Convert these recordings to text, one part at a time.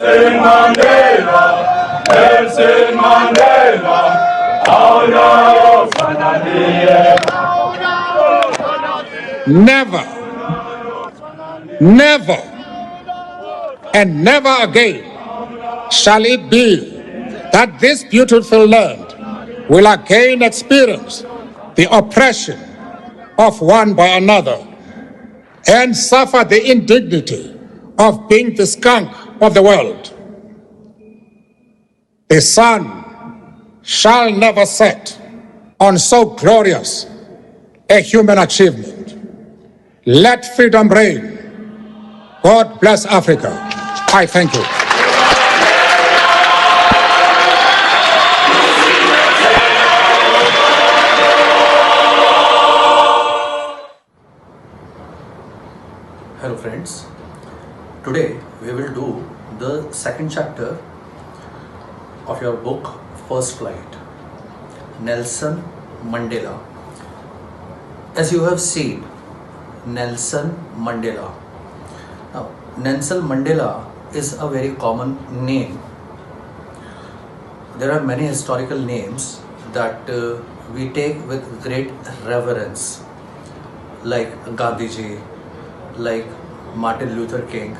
Nelson Mandela, Nelson Mandela, ahora sanadie. Never, never, and never again shall it be that this beautiful land will again experience the oppression of one by another and suffer the indignity of being the skunk of the world. The sun shall never set on so glorious a human achievement. Let freedom reign. God bless Africa. I thank you. Hello friends, today we will do the second chapter of your book First Flight, Nelson Mandela. As you have seen, Nelson Mandela. Now, Nelson Mandela is a very common name. There are many historical names that we take with great reverence, like Gandhiji, like Martin Luther King,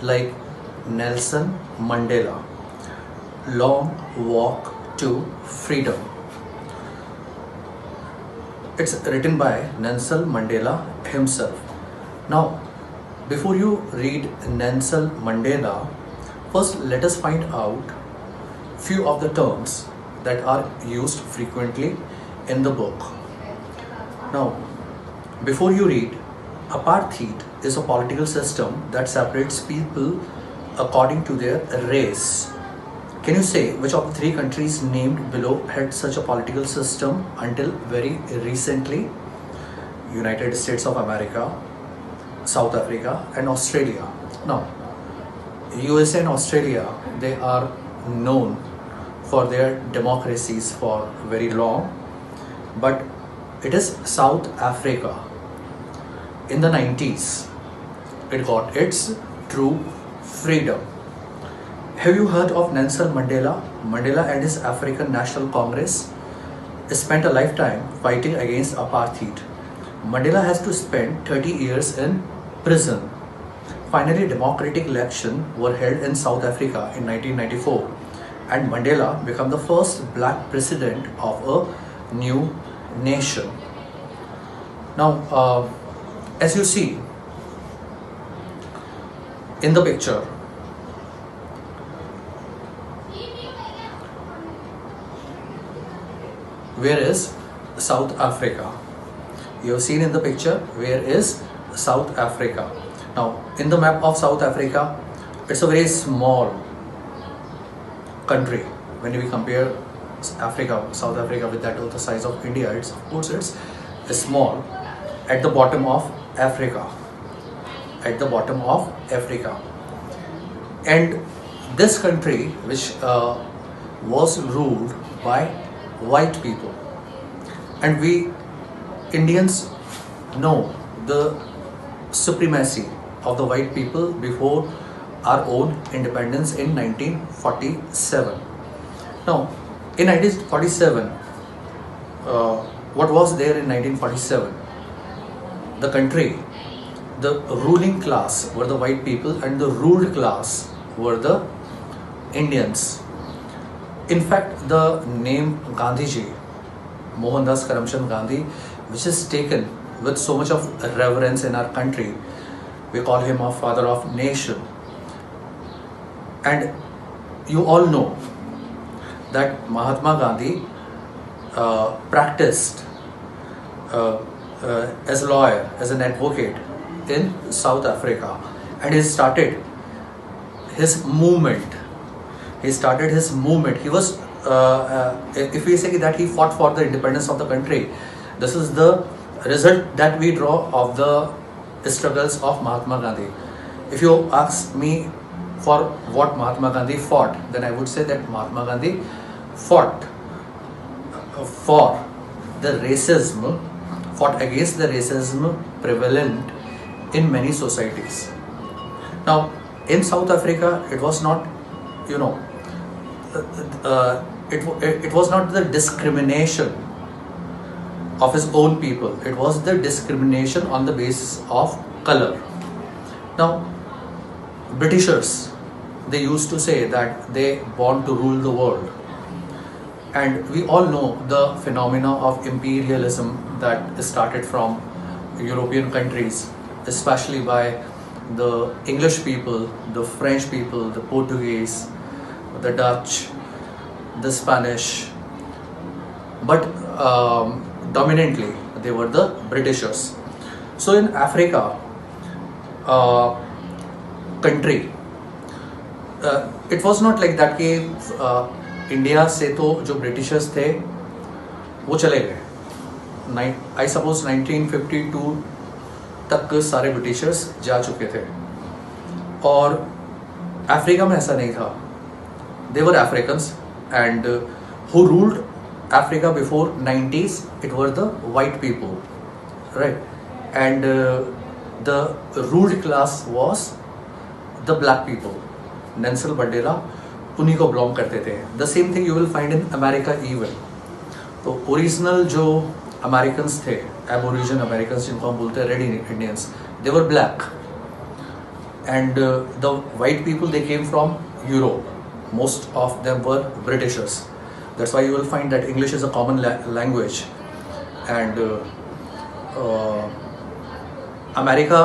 like Nelson Mandela. Long Walk to Freedom. It's written by Nelson Mandela himself. Now, before you read Nelson Mandela, first let us find out few of the terms that are used frequently in the book. Now, before you read, apartheid is a political system that separates people according to their race. Can you say which of the three countries named below had such a political system until very recently? United States of America, South Africa and Australia. Now, USA and Australia, they are known for their democracies for very long, but it is South Africa. In the 90s, it got its true freedom. Have you heard of Nelson Mandela? Mandela and his African National Congress spent a lifetime fighting against apartheid. Mandela has to spend 30 years in prison. Finally, democratic elections were held in South Africa in 1994 and Mandela became the first black president of a new nation. Now, as you see in the picture, where is South Africa? You have seen in the picture, where is South Africa? Now, in the map of South Africa, it's a very small country. When we compare South Africa with that of the size of India, it's of course it's small at the bottom of Africa. At the bottom of Africa. And this country, which was ruled by white people, and we Indians know the supremacy of the white people before our own independence in 1947. Now, in 1947, what was there in 1947? The country, the ruling class were the white people and the ruled class were the Indians. In fact, the name Gandhiji, Mohandas Karamchand Gandhi, which is taken with so much of reverence in our country, we call him a father of nation. And you all know that Mahatma Gandhi practiced as a lawyer, as an advocate in South Africa, and he started his movement. He was, if we say that he fought for the independence of the country, this is the result that we draw of the struggles of Mahatma Gandhi. If you ask me for what Mahatma Gandhi fought, then I would say that Mahatma Gandhi fought for the racism, fought against the racism prevalent in many societies. Now, in South Africa, it was not, you know, it was not the discrimination of his own people. It was the discrimination on the basis of color. Now, Britishers, they used to say that they want to rule the world. And we all know the phenomena of imperialism that started from European countries, especially by the English people, the French people, the Portuguese, the Dutch, the Spanish, but dominantly they were the Britishers. So in Africa, country, it was not like that कि India से तो जो Britishers थे वो चले गए. I suppose 1952 तक सारे ब्रिटिशर्स जा चुके थे, और अफ्रीका में ऐसा नहीं था. They were Africans, and who ruled Africa before 90s, it were the white people, right? And the ruled class was the black people. Nelson Mandela उन्हीं को belong करते थे. The same thing you will find in America even. तो original जो Americans थे, Aborigine Americans जिनको हम बोलते हैं red Indians, they were black. And the white people, they came from Europe. Most of them were Britishers. That's why you will find that English is a common language, and America,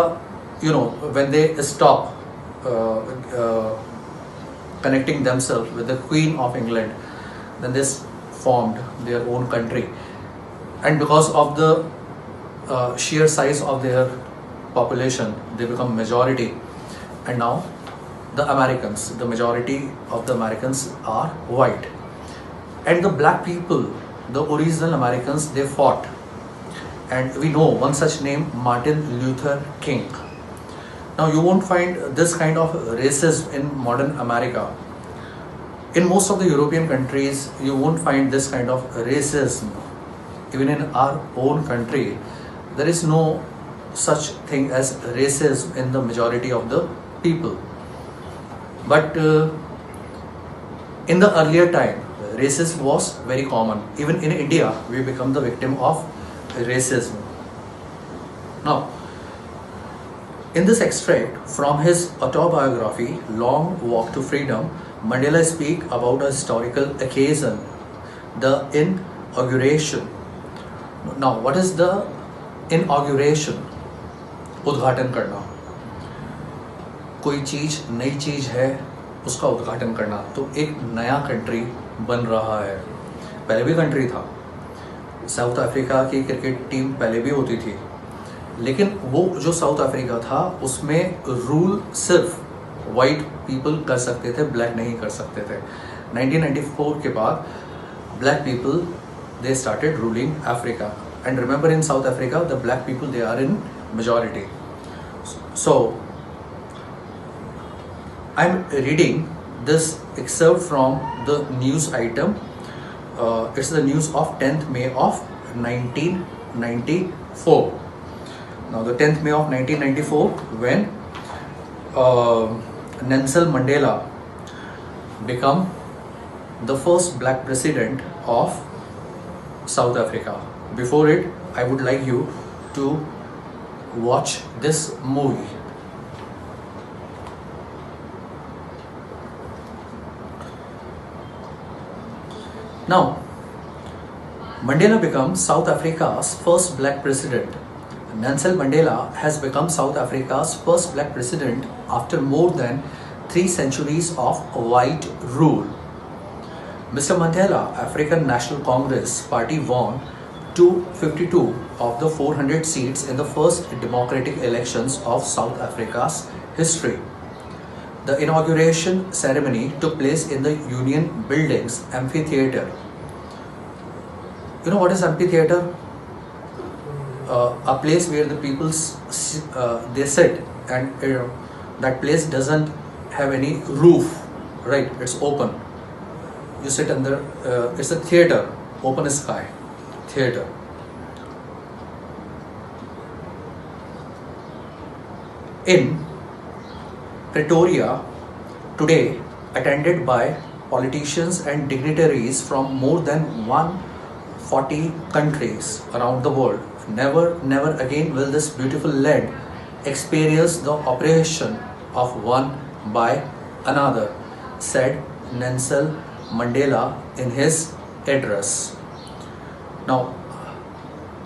you know, when they stop connecting themselves with the Queen of England, then they formed their own country, and because of the sheer size of their population, they become majority, and now the Americans, the majority of the Americans are white. And the black people, the original Americans, they fought. And we know one such name, Martin Luther King. Now you won't find this kind of racism in modern America. In most of the European countries, you won't find this kind of racism. Even in our own country, there is no such thing as racism in the majority of the people. But in the earlier time, racism was very common. Even in India, we become the victim of racism. Now, in this extract from his autobiography, Long Walk to Freedom, Mandela speaks about a historical occasion, the inauguration. Now, what is the inauguration? उद्घाटन करना. कोई चीज, नई चीज है, उसका उद्घाटन करना. तो एक नया कंट्री बन रहा है. पहले भी कंट्री था, साउथ अफ्रीका की क्रिकेट टीम पहले भी होती थी, लेकिन वो जो साउथ अफ्रीका था उसमें रूल सिर्फ वाइट पीपल कर सकते थे, ब्लैक नहीं कर सकते थे. 1994 के बाद black people they started ruling Africa, and remember in South Africa the black people they are in majority. So I am reading this excerpt from the news item. It's the news of 10th May of 1994. Now the 10th May of 1994, when Nelson Mandela became the first black president of South Africa. Before it, I would like you to watch this movie. Now, Mandela becomes South Africa's first black president. Nelson Mandela has become South Africa's first black president after more than 3 centuries of white rule. Mr. Mandela, African National Congress Party won 252 of the 400 seats in the first democratic elections of South Africa's history. The inauguration ceremony took place in the Union Buildings amphitheater. You know what is amphitheater? A place where the people they sit, and that place doesn't have any roof, right? It's open. You sit under. It's a theater, open sky theater. In Pretoria, today attended by politicians and dignitaries from more than 140 countries around the world. Never again will this beautiful land experience the oppression of one by another, said Nelson Mandela in his address. Now,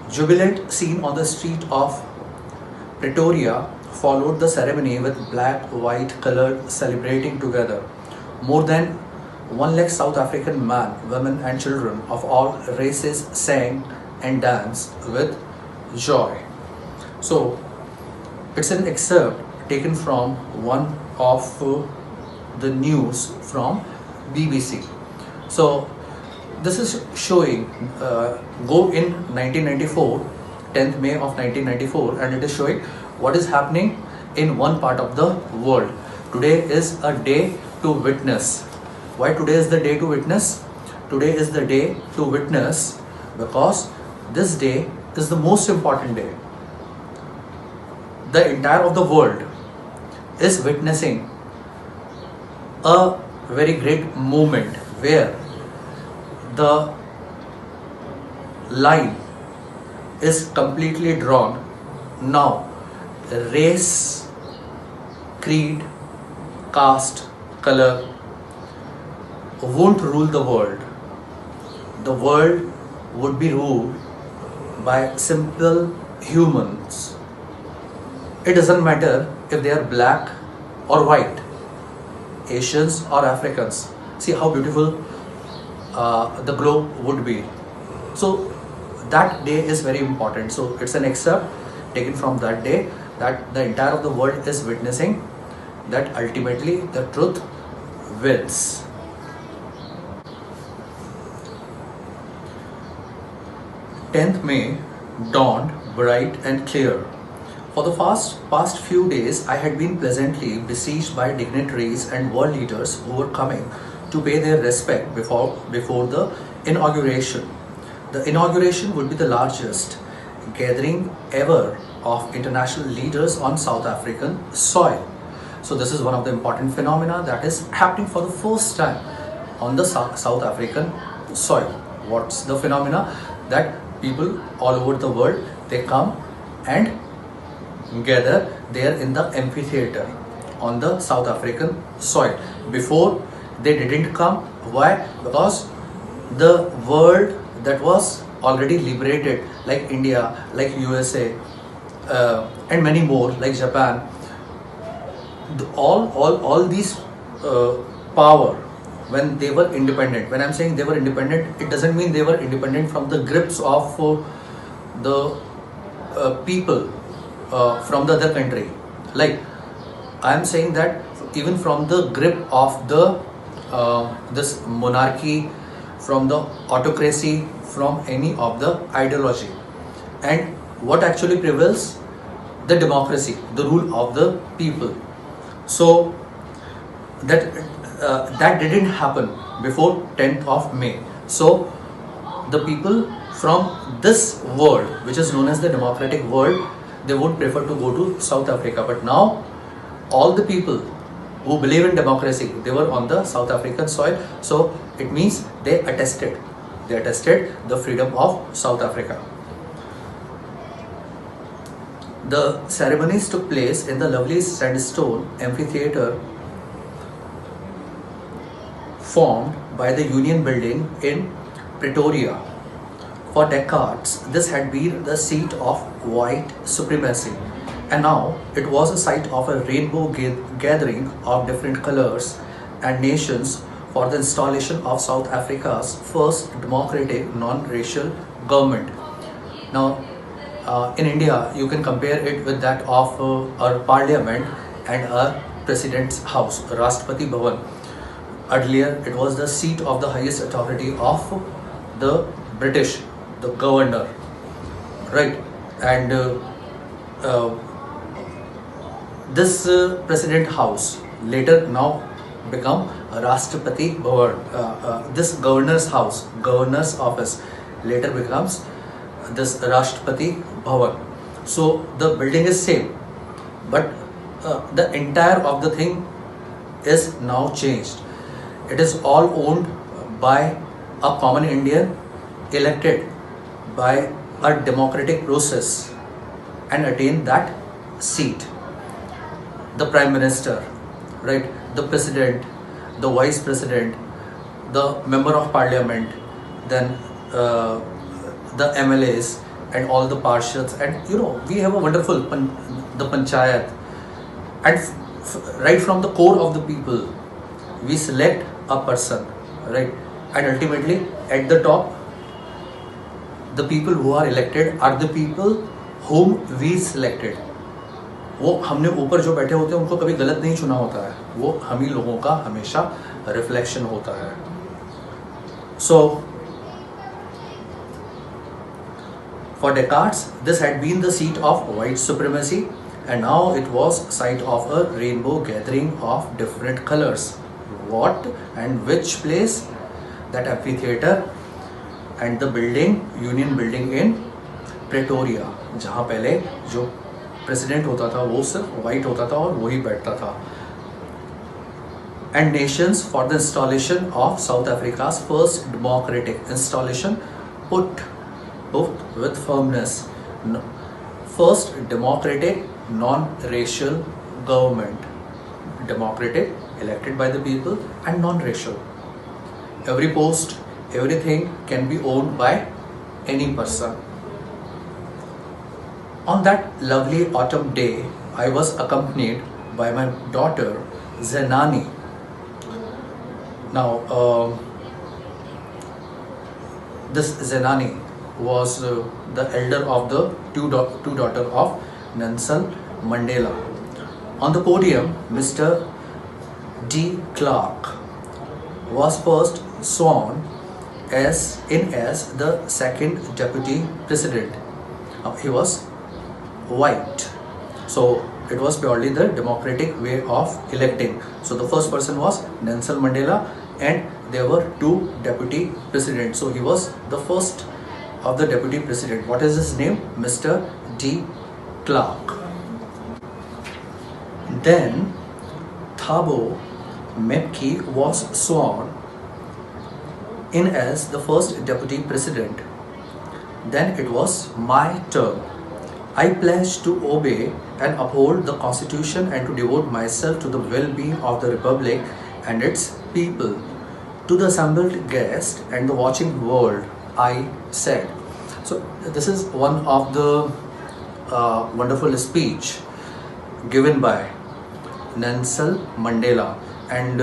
jubilant scene on the street of Pretoria followed the ceremony with black, white colored celebrating together. More than 1 lakh South African men, women and children of all races sang and danced with joy. So, it's an excerpt taken from one of the news from BBC. So, this is showing go in 1994, 10th May of 1994, and it is showing what is happening in one part of the world. Today is a day to witness. Why today is the day to witness? Today is the day to witness because this day is the most important day. The entire of the world is witnessing a very great moment where the line is completely drawn. Now, race, creed, caste, color won't rule the world. The world would be ruled by simple humans. It doesn't matter if they are black or white, Asians or Africans. See how beautiful the globe would be. So that day is very important. So it's an excerpt taken from that day that the entire of the world is witnessing that ultimately the truth wins. Tenth May dawned bright and clear. For the past few days, I had been pleasantly besieged by dignitaries and world leaders who were coming to pay their respect before the inauguration. The inauguration would be the largest gathering ever of international leaders on South African soil. So this is one of the important phenomena that is happening for the first time on the South African soil. What's the phenomena? That people all over the world, they come and gather there in the amphitheater on the South African soil. Before they didn't come. Why? Because the world that was already liberated, like India, like USA, and many more, like Japan, all these power, when they were independent, when I'm saying they were independent, it doesn't mean they were independent from the grips of the people from the other country. Like I'm saying that even from the grip of the this monarchy, from the autocracy, from any of the ideology. And what actually prevails? The democracy, the rule of the people. So that didn't happen before 10th of May. So the people from this world, which is known as the democratic world, they would prefer to go to South Africa. But now all the people who believe in democracy, they were on the South African soil. So it means they attested the freedom of South Africa. The ceremonies took place in the lovely sandstone amphitheater formed by the Union Building in Pretoria. For decades, this had been the seat of white supremacy, and now it was a site of a rainbow gathering of different colors and nations for the installation of South Africa's first democratic non-racial government. Now, in India, you can compare it with that of our parliament and our president's house, Rashtrapati Bhavan. Earlier, it was the seat of the highest authority of the British, the governor, right? And this president house later now become Rashtrapati Bhavan. This governor's house, governor's office, later becomes this Rashtrapati Bhavan. So the building is same, but the entire of the thing is now changed. It is all owned by a common Indian elected by a democratic process and attain that seat. The Prime Minister, right, the President, the Vice President, the Member of Parliament, then the MLAs and all the Parshads, and we have a wonderful the Panchayat, and right from the core of the people we select a person, right, and ultimately at the top the people who are elected are the people whom we selected. वो हमने ऊपर जो बैठे होते हैं उनको कभी गलत नहीं चुना होता है, वो हम ही लोगों का हमेशा रिफ्लेक्शन होता है. So for decades this had been the seat of white supremacy, and now it was site of a rainbow gathering of different colors. What and which place? That amphitheater and the building, Union Building in Pretoria, जहाँ पहले जो president होता था वो सिर्फ white होता था और वही बैठता था. And nations for the installation of South Africa's first democratic installation put with firmness. First democratic non-racial government. Democratic, elected by the people, and non-racial. Every post, everything can be owned by any person. On that lovely autumn day, I was accompanied by my daughter Zenani. Now, this Zenani was the elder of the two daughters of Nelson Mandela. On the podium, Mr. D. Clark was first sworn as the second deputy president. He was white, so it was purely the democratic way of electing. So the first person was Nelson Mandela, and there were two deputy presidents. So he was the first of the deputy president. What is his name? Mr. D. Clark. Then Thabo Mbeki was sworn in as the first deputy president. Then it was my turn. I pledge to obey and uphold the Constitution and to devote myself to the well-being of the Republic and its people. To the assembled guests and the watching world, I said. So this is one of the wonderful speech given by Nelson Mandela, and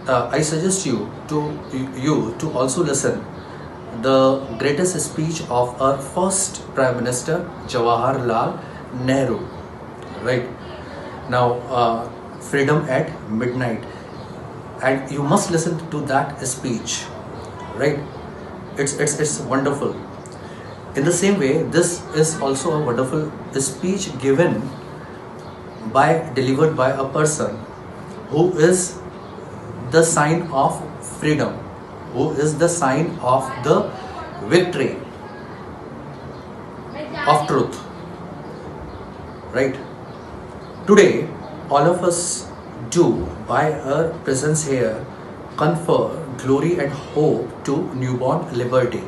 I suggest you to also listen the greatest speech of our first Prime Minister Jawaharlal Nehru. Right now, freedom at midnight, and you must listen to that speech. Right, it's wonderful. In the same way, this is also a wonderful speech delivered by a person who is the sign of freedom, who is the sign of the victory of truth. Right? Today, all of us do, by our presence here, confer glory and hope to newborn liberty.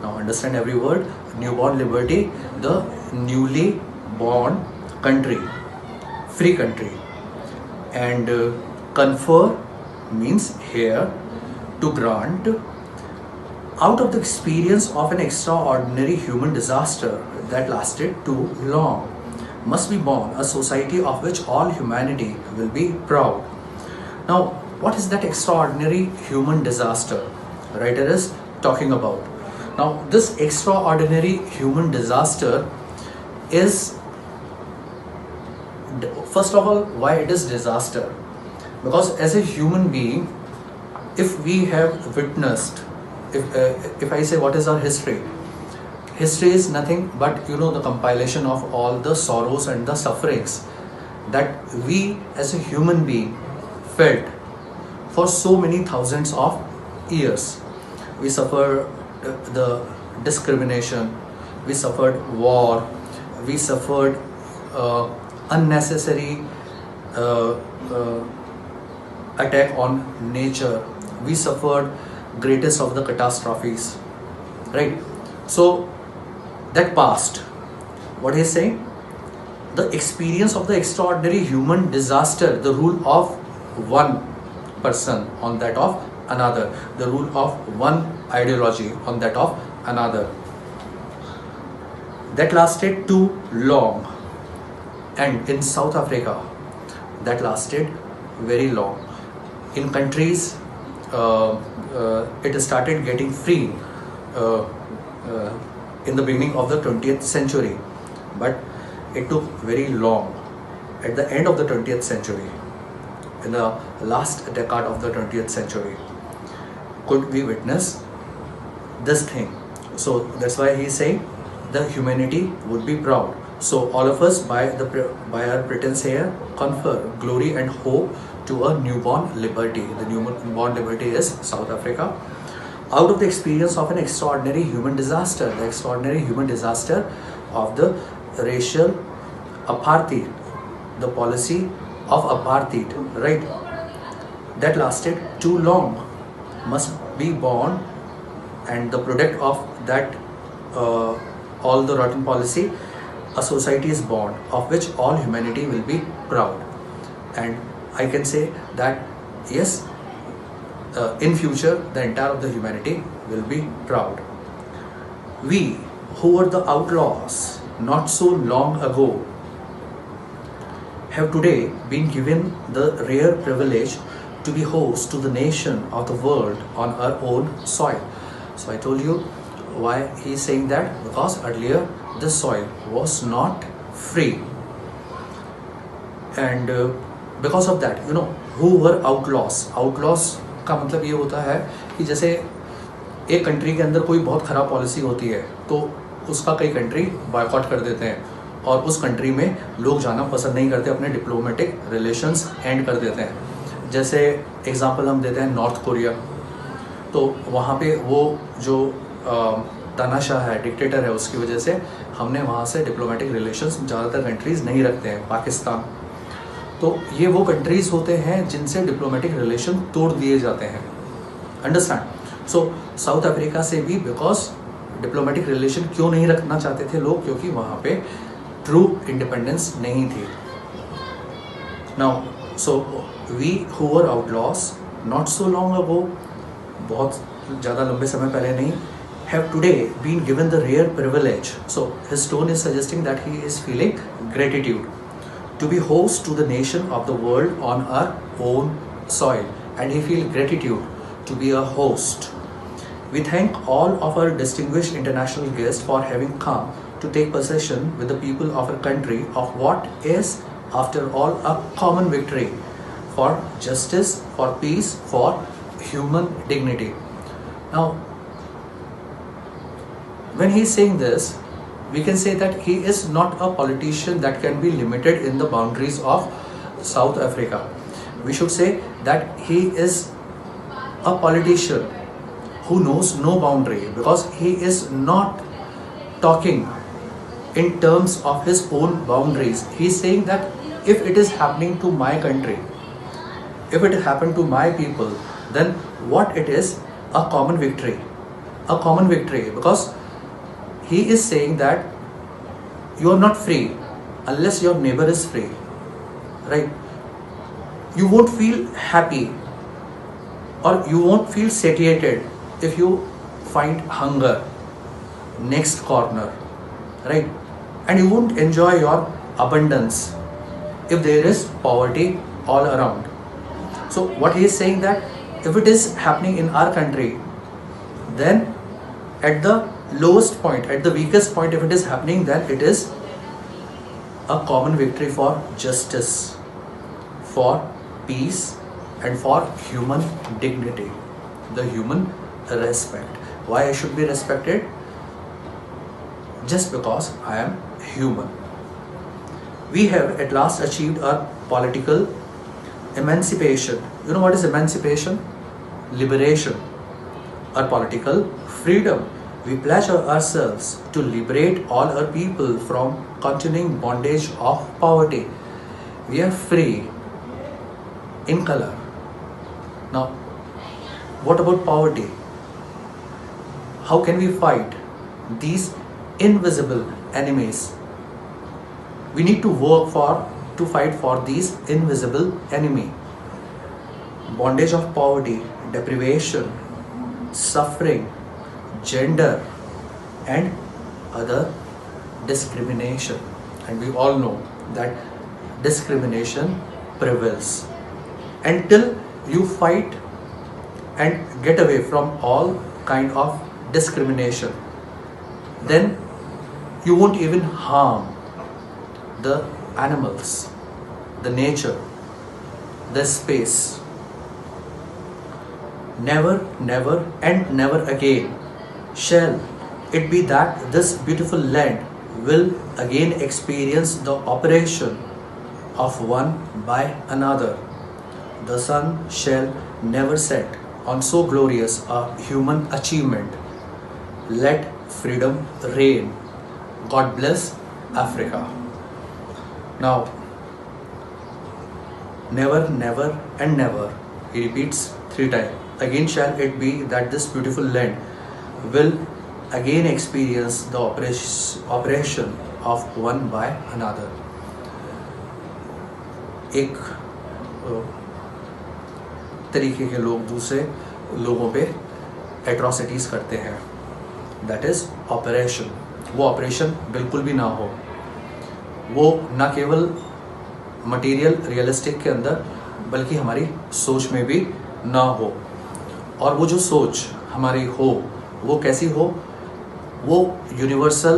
Now understand every word. Newborn liberty, the newly born country, free country. And confer means here, to grant, out of the experience of an extraordinary human disaster that lasted too long, must be born a society of which all humanity will be proud. Now, what is that extraordinary human disaster writer is talking about? Now, this extraordinary human disaster is, first of all, why it is disaster? Because as a human being, if we have witnessed, if I say what is our history, history is nothing but the compilation of all the sorrows and the sufferings that we as a human being felt for so many thousands of years. We suffered the discrimination, we suffered war, we suffered unnecessary uh, uh, attack on nature. We suffered greatest of the catastrophes, right? So that past, what he's saying, the experience of the extraordinary human disaster, the rule of one person on that of another, the rule of one ideology on that of another, that lasted too long. And in South Africa, that lasted very long. In countries, it started getting free uh, in the beginning of the 20th century, but it took very long. At the end of the 20th century, in the last decade of the 20th century, could we witness this thing. So that's why he's saying the humanity would be proud. So all of us by our pretense here confer glory and hope to a newborn liberty. The newborn liberty is South Africa. Out of the experience of an extraordinary human disaster, the extraordinary human disaster of the racial apartheid, the policy of apartheid, right? That lasted too long, must be born, and the product of that all the rotten policy, a society is born of which all humanity will be proud. And I can say that yes, in future the entire of the humanity will be proud. We who were the outlaws not so long ago have today been given the rare privilege to be host to the nation of the world on our own soil. So I told you why he is saying that, because earlier this soil was not free, and because of that, you know, who were outlaws. Outlaws का मतलब ये होता है कि जैसे एक country के अंदर कोई बहुत ख़राब पॉलिसी होती है तो उसका कई कंट्री बॉयकॉट कर देते हैं और उस कंट्री में लोग जाना पसंद नहीं करते, अपने डिप्लोमेटिक रिलेशंस एंड कर देते हैं. जैसे एग्जांपल हम देते हैं नॉर्थ कोरिया, तो वहाँ पे वो जो तानाशाह है, डिक्टेटर है, उसकी वजह से हमने वहाँ से डिप्लोमेटिक रिलेशंस ज़्यादातर कंट्रीज़ नहीं रखते हैं. पाकिस्तान, तो ये वो कंट्रीज़ होते हैं जिनसे डिप्लोमेटिक रिलेशन तोड़ दिए जाते हैं. अंडरस्टैंड? सो साउथ अफ्रीका से भी बिकॉज डिप्लोमेटिक रिलेशन क्यों नहीं रखना चाहते थे लोग, क्योंकि वहाँ पे ट्रू इंडिपेंडेंस नहीं थी. Now so we who were outlaws not so long ago, बहुत ज़्यादा लंबे समय पहले नहीं, have today been given the rare privilege. So his tone is suggesting that he is feeling gratitude to be host to the nation of the world on our own soil, and he feels gratitude to be a host. We thank all of our distinguished international guests for having come to take possession with the people of our country of what is, after all, a common victory for justice, for peace, for human dignity. Now, when he is saying this, we can say that he is not a politician that can be limited in the boundaries of South Africa. We should say that he is a politician who knows no boundary, because he is not talking in terms of his own boundaries. He is saying that if it is happening to my country, if it happened to my people, then what it is, a common victory. A common victory, because he is saying that you are not free unless your neighbor is free, right? You won't feel happy or you won't feel satiated if you find hunger next corner, right? And you won't enjoy your abundance if there is poverty all around. So what he is saying, that if it is happening in our country, then at the lowest point, at the weakest point, if it is happening, then it is a common victory for justice, for peace, and for human dignity, the human respect. Why I should be respected? Just because I am human. We have at last achieved our political emancipation. You know what is emancipation? Liberation. Our political freedom. We pledge ourselves to liberate all our people from continuing bondage of poverty. We are free in color. Now, what about poverty? How can we fight these invisible enemies? We need to work to fight for these invisible enemy. Bondage of poverty, deprivation, suffering, gender, and other discrimination. And we all know that discrimination prevails. Until you fight and get away from all kind of discrimination, then you won't even harm the animals, the nature, the space. Never, never, and never again shall it be that this beautiful land will again experience the oppression of one by another. The sun shall never set on so glorious a human achievement. Let freedom reign. God bless Africa. Now, never, never, and never, he repeats 3 times. Again shall it be that this beautiful land will again experience the oppression of one by another. एक तरीके के लोग दूसरे लोगों पे atrocities करते हैं, that is operation. वो ऑपरेशन बिल्कुल भी ना हो, वो ना केवल मटेरियल रियलिस्टिक के अंदर बल्कि हमारी सोच में भी ना हो. और वो जो सोच हमारी हो वो कैसी हो? वो यूनिवर्सल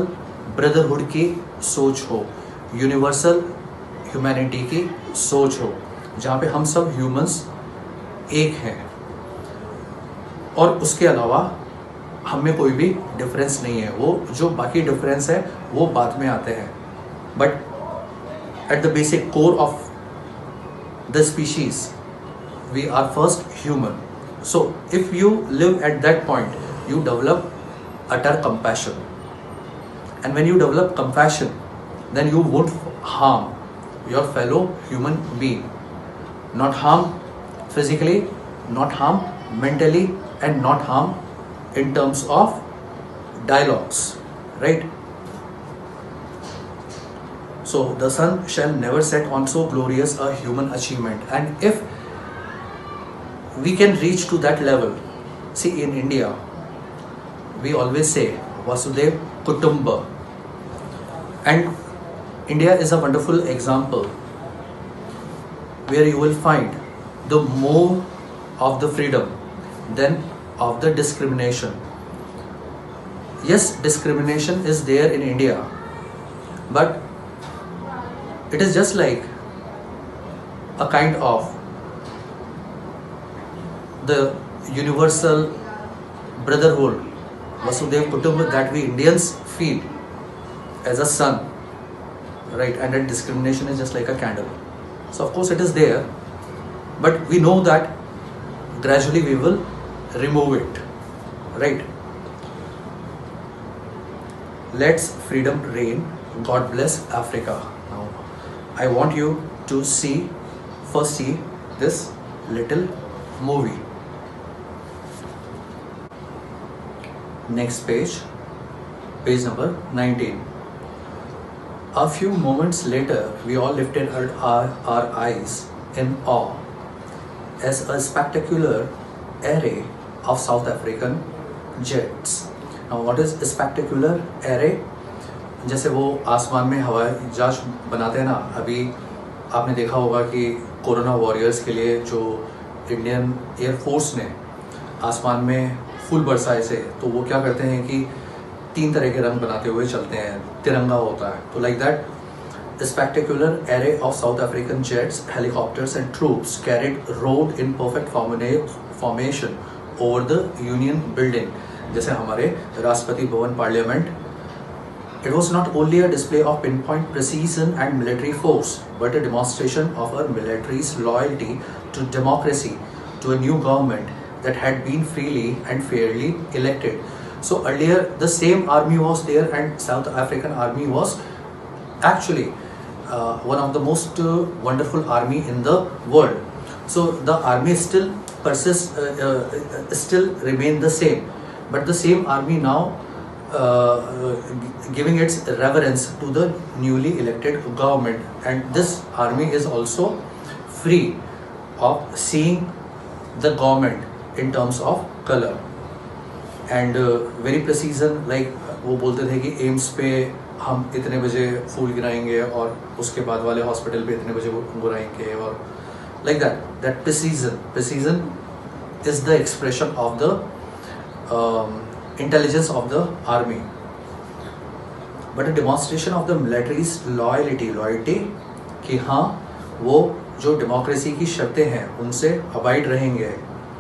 ब्रदरहुड की सोच हो, यूनिवर्सल ह्यूमैनिटी की सोच हो, जहाँ पे हम सब ह्यूमंस एक हैं और उसके अलावा हम में कोई भी डिफरेंस नहीं है. वो जो बाकी डिफरेंस है वो बाद में आते हैं, but at the basic core of the species we are first human. So if you live at that point, you develop utter compassion. And when you develop compassion, then you won't harm your fellow human being. Not harm physically, not harm mentally, and not harm in terms of dialogues, right? So the sun shall never set on so glorious a human achievement. And if we can reach to that level, see, in India we always say Vasudhaiv Kutumba, and India is a wonderful example where you will find the more of the freedom than of the discrimination. Yes, discrimination is there in India, but it is just like a kind of the universal brotherhood, Vasudhaiv Kutumba, that we Indians feel as a sun, right? And that discrimination is just like a candle. So of course it is there, but we know that gradually we will remove it, right? Let's freedom reign. God bless Africa. Now, I want you to see this little movie. Next page, page number 19. A few moments later, we all lifted our eyes in awe as a spectacular array of South African jets. Now, what is a spectacular array? जैसे वो आसमान में हवाई जहाज बनाते हैं ना, अभी आपने देखा होगा कि कोरोना वॉरियर्स के लिए जो इंडियन एयरफोर्स ने आसमान में फूल बरसाए से, तो वो क्या करते हैं कि 3 तरह के रंग बनाते हुए चलते हैं, तिरंगा होता है. तो like that a spectacular array of South African jets, helicopters and troops rode in perfect formation over the Union building. जैसे हमारे Rashtrapati Bhavan parliament. It was not only a display of pinpoint precision and military force, but a demonstration of our military's loyalty to democracy, to a new government that had been freely and fairly elected. So earlier the same army was there, and South African army was actually one of the most wonderful army in the world. So the army still persists, still remain the same, but the same army now giving its reverence to the newly elected government, and this army is also free of seeing the government in terms of color and very precision. Like वो बोलते थे कि AIIMS पे हम इतने बजे फूल गिराएंगे और उसके बाद वाले हॉस्पिटल पे इतने बजे गिराएंगे, और like that precision is the expression of the intelligence of the army, but a demonstration of the military's loyalty कि हाँ वो जो डेमोक्रेसी की शर्तें हैं उनसे अबाइड रहेंगे,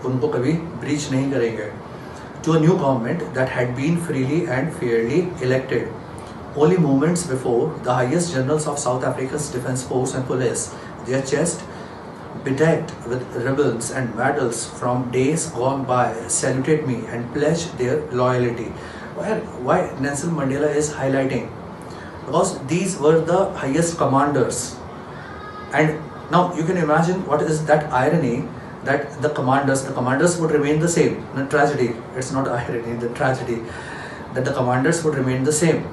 उनको कभी ब्रीच नहीं करेंगे, to a new government that had been freely and fairly elected. Only moments before, the highest generals of South Africa's defense force and police, their chest bedecked with ribbons and medals from days gone by, saluted me and pledged their loyalty. Why Nelson Mandela is highlighting? Because these were the highest commanders. And now you can imagine what is that irony, that the commanders would remain the same. The tragedy, it's not irony, the tragedy, that the commanders would remain the same.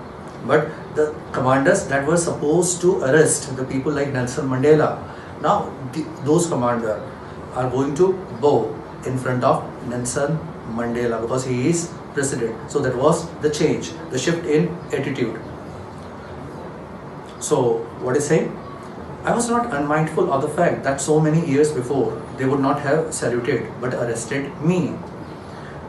But the commanders that were supposed to arrest the people like Nelson Mandela, now those commanders are going to bow in front of Nelson Mandela because he is president. So that was the change, the shift in attitude. So what is saying? I was not unmindful of the fact that so many years before they would not have saluted but arrested me.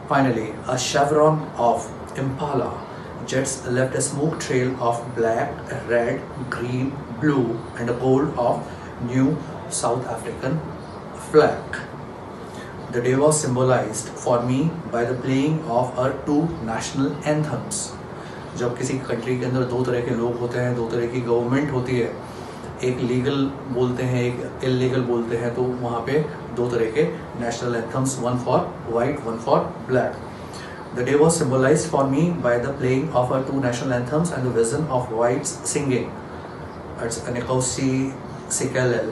Finally, a chevron of Impala jets left a smoke trail of black, red, green, blue and a gold of new South African flag. The day was symbolized for me by the playing of our two national anthems. जब किसी country के अंदर दो तरह के लोग होते हैं, दो तरह की गवर्नमेंट होती है, एक लीगल बोलते हैं, एक इलीगल बोलते हैं, तो वहाँ पे दो तरह के national anthems, one for white, one for black. The day was symbolized for me by the playing of our two national anthems and the vision of whites singing. It's Nkosi Sikelel,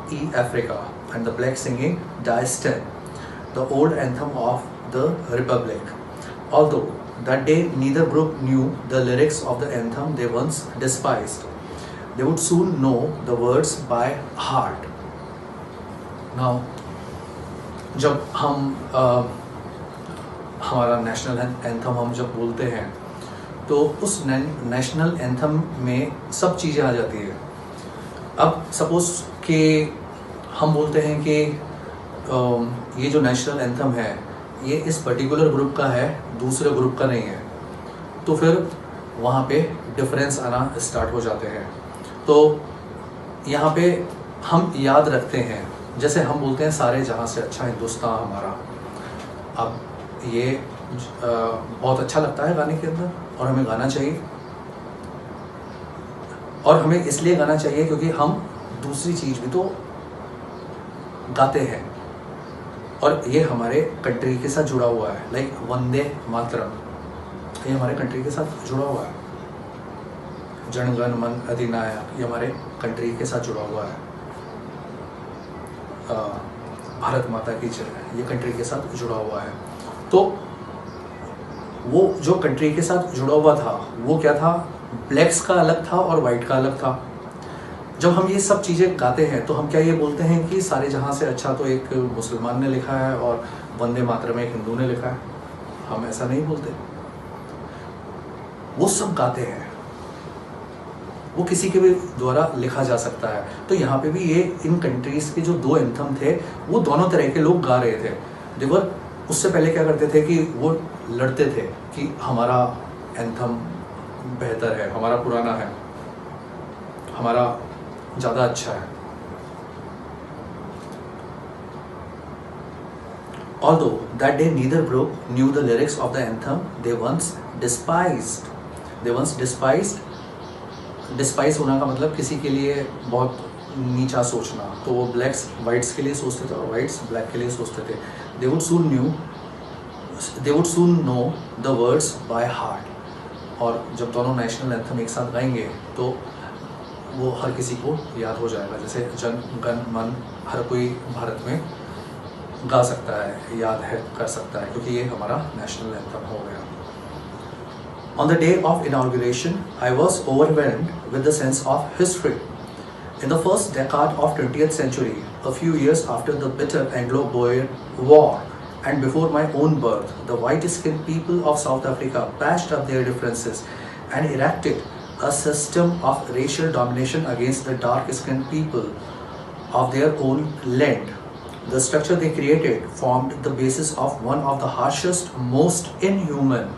E Africa, and the black singing Die Stem, the old anthem of the Republic. Although that day neither group knew the lyrics of the anthem they once despised, they would soon know the words by heart. Now, जब हम हमारा national anthem हम जब बोलते हैं तो उस national anthem में सब चीज़ें आ जाती है. अब सपोज कि हम बोलते हैं कि ये जो नेशनल एंथम है ये इस पर्टिकुलर ग्रुप का है, दूसरे ग्रुप का नहीं है, तो फिर वहाँ पे डिफरेंस आना स्टार्ट हो जाते हैं. तो यहाँ पे हम याद रखते हैं, जैसे हम बोलते हैं सारे जहाँ से अच्छा हिंदुस्तान हमारा. अब ये बहुत अच्छा लगता है गाने के अंदर और हमें गाना चाहिए, और हमें इसलिए गाना चाहिए क्योंकि हम दूसरी चीज़ भी तो गाते हैं और ये हमारे कंट्री के साथ जुड़ा हुआ है. लाइक वंदे मातरम, ये हमारे कंट्री के साथ जुड़ा हुआ है. जन गण मन अधिनायक, ये हमारे कंट्री के साथ जुड़ा हुआ है. भारत माता की जय, ये कंट्री के साथ जुड़ा हुआ है. तो वो जो कंट्री के साथ जुड़ा हुआ था वो क्या था, ब्लैक्स का अलग था और वाइट का अलग था. जब हम ये सब चीज़ें गाते हैं तो हम क्या ये बोलते हैं कि सारे जहाँ से अच्छा तो एक मुसलमान ने लिखा है और वंदे मातरम एक हिंदू ने लिखा है? हम ऐसा नहीं बोलते. वो सब गाते हैं, वो किसी के भी द्वारा लिखा जा सकता है. तो यहाँ पे भी ये इन कंट्रीज़ के जो दो एंथम थे वो दोनों तरह के लोग गा रहे थे. देवर उससे पहले क्या करते थे कि वो लड़ते थे कि हमारा एंथम बेहतर है, हमारा पुराना है, हमारा ज़्यादा अच्छा है. Although that day neither group knew the lyrics of the anthem they once despised. Despise होना का मतलब किसी के लिए बहुत नीचा सोचना. तो वो ब्लैक्स वाइट्स के लिए सोचते थे और वाइट्स ब्लैक के लिए सोचते थे. They would soon knew they would soon know the words by heart. और जब दोनों नेशनल एंथम एक साथ गाएंगे तो वो हर किसी को याद हो जाएगा. जैसे जन गण मन हर कोई भारत में गा सकता है, याद है कर सकता है, क्योंकि ये हमारा नेशनल एंथम हो गया. On the day of inauguration, I was overwhelmed with the sense of history. In the first decade of 20th century, a few years after the bitter Anglo-Boer War and before my own birth, the white-skinned people of South Africa patched up their differences and erected a system of racial domination against the dark-skinned people of their own land. The structure they created formed the basis of one of the harshest, most inhuman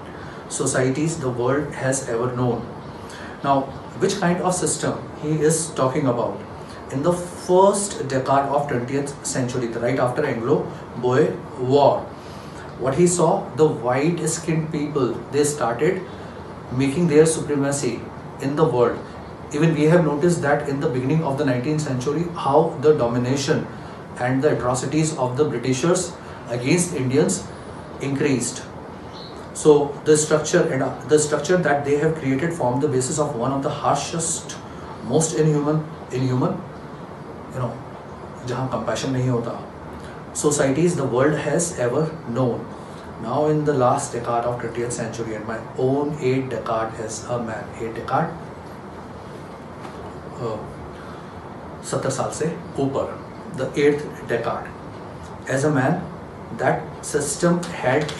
societies the world has ever known. Now, which kind of system he is talking about? In the first decade of 20th century, right after Anglo-Boer War, what he saw, the white-skinned people, they started making their supremacy in the world. Even we have noticed that in the beginning of the 19th century, how the domination and the atrocities of the Britishers against Indians increased. So the structure that they have created formed the basis of one of the harshest, most inhuman, जहाँ compassion नहीं होता, societies the world has ever known. Now in the last decade of 20th century and my own 8th decade as a man, 8th decade 70 साल से ऊपर, the 8th decade as a man, that system had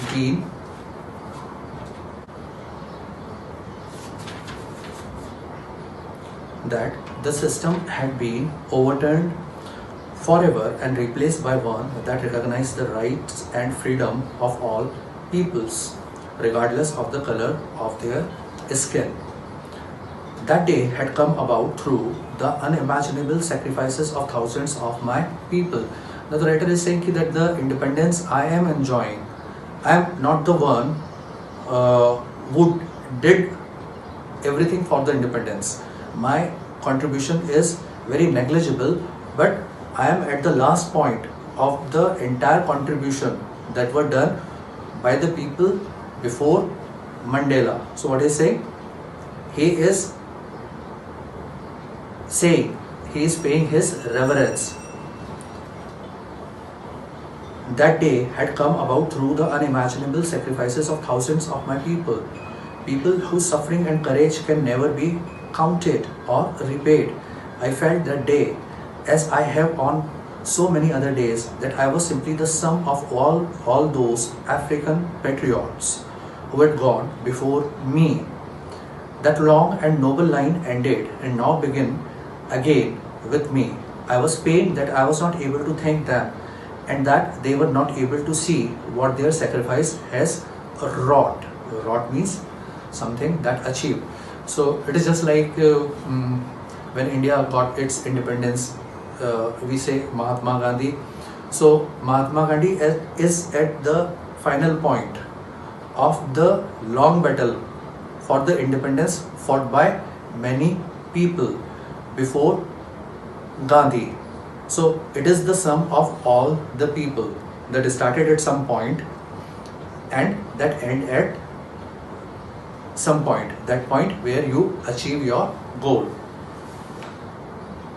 been overturned forever and replaced by one that recognized the rights and freedom of all peoples, regardless of the color of their skin. That day had come about through the unimaginable sacrifices of thousands of my people. Now the writer is saying that the independence I am enjoying, I am not the one who did everything for the independence. My contribution is very negligible, but I am at the last point of the entire contribution that were done by the people before Mandela. So what is saying? He is paying his reverence. That day had come about through the unimaginable sacrifices of thousands of my people whose suffering and courage can never be counted or repaid. I felt that day, as I have on so many other days, that I was simply the sum of all those African patriots who had gone before me. That long and noble line ended and now began again with me. I was pained that I was not able to thank them and that they were not able to see what their sacrifice has wrought. Wrought means something that achieved. So it is just like when India got its independence, we say Mahatma Gandhi. So Mahatma Gandhi is at the final point of the long battle for the independence fought by many people before Gandhi. So it is the sum of all the people that started at some point and that end at some point, that point where you achieve your goal.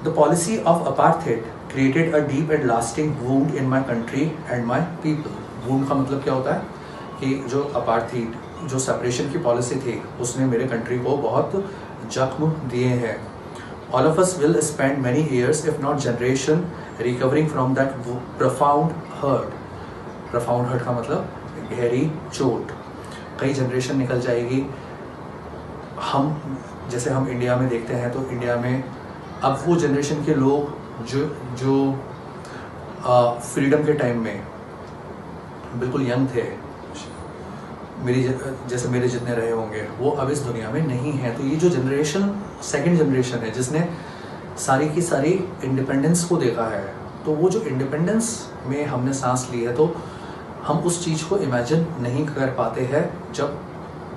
The policy of apartheid created a deep and lasting wound in my country and my people. Wound का मतलब क्या होता है कि जो apartheid, जो separation की policy थी, उसने मेरे country को बहुत जख्म दिए हैं. All of us will spend many years, if not generation, recovering from that profound hurt. Profound hurt का मतलब गहरी चोट. कई generation निकल जाएगी. हम जैसे हम इंडिया में देखते हैं तो इंडिया में अब वो जनरेशन के लोग जो फ्रीडम के टाइम में बिल्कुल यंग थे, मेरे जितने रहे होंगे, वो अब इस दुनिया में नहीं है. तो ये जो जनरेशन, सेकंड जनरेशन है जिसने सारी की सारी इंडिपेंडेंस को देखा है, तो वो जो इंडिपेंडेंस में हमने सांस ली है, तो हम उस चीज़ को इमेजिन नहीं कर पाते हैं जब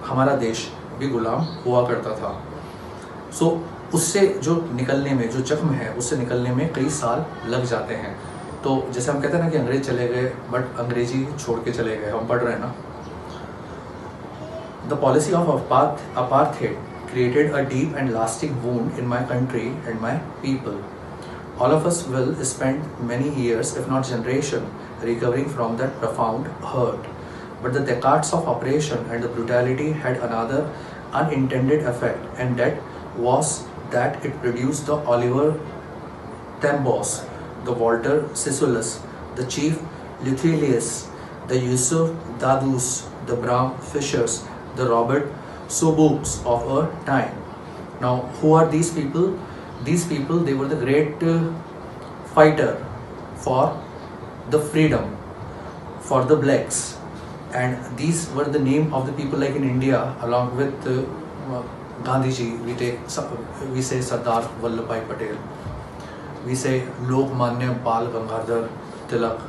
हमारा देश भी गुलाम हुआ करता था. सो उससे जो निकलने में, जो जख्म है, उससे निकलने में कई साल लग जाते हैं. तो जैसे हम कहते हैं ना कि अंग्रेज चले गए, बट अंग्रेजी छोड़ के चले गए. हम पढ़ रहे हैं ना, The policy of apartheid created a deep and lasting wound in my country and my people. All of us will spend many years, if not generation, recovering from that profound hurt. But the decades of oppression and the brutality had another unintended effect, and that was that it produced the Oliver Tambos, the Walter Sissulus, the Chief Luthelius, the Yusuf Dadus, the Bram Fishers, the Robert Sobooks of our time. Now, who are these people? These people, they were the great fighter for the freedom, for the blacks, and these were the name of the people like in India, along with Gandhiji. We say Sardar Vallabhbhai Patel. We say Lokmanya Bal Gangadhar Tilak,